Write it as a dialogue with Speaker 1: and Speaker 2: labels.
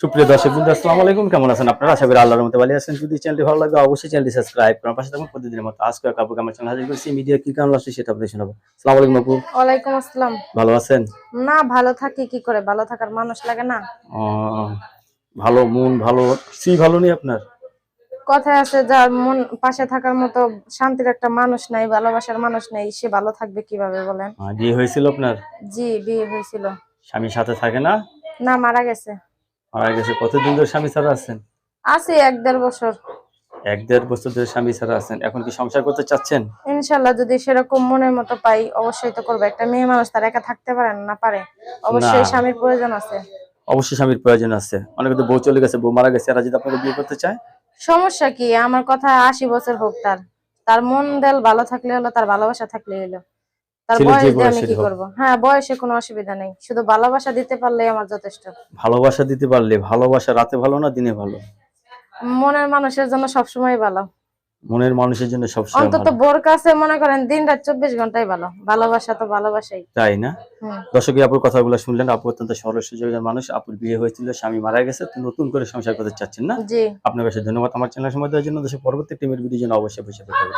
Speaker 1: সুপ্রিয় দর্শকবৃন্দ, আসসালামু আলাইকুম। কেমন আছেন আপনারা? আশা করি আল্লাহর রহমতে ভালো আছেন। যদি চ্যানেলটি ভালো লাগে অবশ্যই চ্যানেলটি সাবস্ক্রাইব করুন, পাশে থাকুন। প্রতিদিনের মতো আজকে কাপড় আমার চ্যানেল হাজির করেছি। মিডিয়া কি কারণ আসছে সেটা আপনাদের শোনাবো। আসসালামু আলাইকুম আপু।
Speaker 2: ওয়ালাইকুম আসসালাম।
Speaker 1: ভালো আছেন?
Speaker 2: না, ভালো থাকি কি করে? ভালো থাকার মানুষ লাগে না?
Speaker 1: ভালো মন ভালো ভালো নেই আপনার?
Speaker 2: কথায় আছে, যার মন পাশে থাকার মতো শান্তির একটা মানুষ নাই, ভালোবাসার মানুষ নেই, সে ভালো থাকবে কিভাবে বলেন?
Speaker 1: বিয়ে হয়েছিল আপনার?
Speaker 2: জি, বিয়ে হয়েছিল।
Speaker 1: স্বামীর সাথে থাকে না?
Speaker 2: না, মারা গেছে।
Speaker 1: মারা গেছে। কতদিন ধরে স্বামী ছাড়া আছেন?
Speaker 2: আছি 1-1.5 বছর।
Speaker 1: 1-1.5 বছর ধরে স্বামী ছাড়া আছেন। এখন কি সংসার করতে চাচ্ছেন?
Speaker 2: ইনশাল্লাহ যদি সেরকম মনের মতো পাই অবশ্যই তো করবো। একটা মেয়ে মানুষ তার একা থাকতে পারে না, না পারে?
Speaker 1: না,
Speaker 2: অবশ্যই স্বামীর প্রয়োজন আছে।
Speaker 1: অবশ্যই স্বামীর প্রয়োজন আছে। অনেকে তো বউ চলে গেছে, বউ মারা গেছে, এরা যদি আপনাকে বিয়ে করতে চায়?
Speaker 2: সমস্যা কি? আমার কথা 80 বছর হোক, তার তার মন দেল ভালো থাকলে হলো, তার ভালোবাসা থাকলে হলো। তার
Speaker 1: ছেলে যে
Speaker 2: বয়স দিয়ে আমি
Speaker 1: বয়সের
Speaker 2: কি
Speaker 1: হোক।
Speaker 2: করব? হ্যাঁ, বয়সে কোনো অসুবিধা নেই, শুধু ভালোবাসা দিতে পারলেই আমার যথেষ্ট।
Speaker 1: ভালোবাসা দিতে পারলে? ভালোবাসা রাতে ভালো না দিনে ভালো?
Speaker 2: মনের মানুষের জন্য সবসময় ভালো।
Speaker 1: মনের মানুষের জন্য সবসময়
Speaker 2: অন্তত
Speaker 1: ভালো।
Speaker 2: বোর কাছে মনে করেন দিন রাত 24 ঘন্টাই ভালো। ভালোবাসা তো ভালোবাসাই।
Speaker 1: তাই না?
Speaker 2: হুম।
Speaker 1: দর্শক, আপুর কথাগুলো শুনলেন। আপু অত্যন্ত সরল সুজনের মানুষ। আপুর বিয়ে হয়েছিল, স্বামী মারা গেছে, তো নতুন করে সংসার করতে চাচ্ছেন না?
Speaker 2: জি।
Speaker 1: আপনার কাছে ধন্যবাদ আমার চ্যানেল সময় দেওয়ার জন্য। দর্শক, পরবর্তী টিমের ভিডিও জন্য অবশ্যই বসে থাকবেন।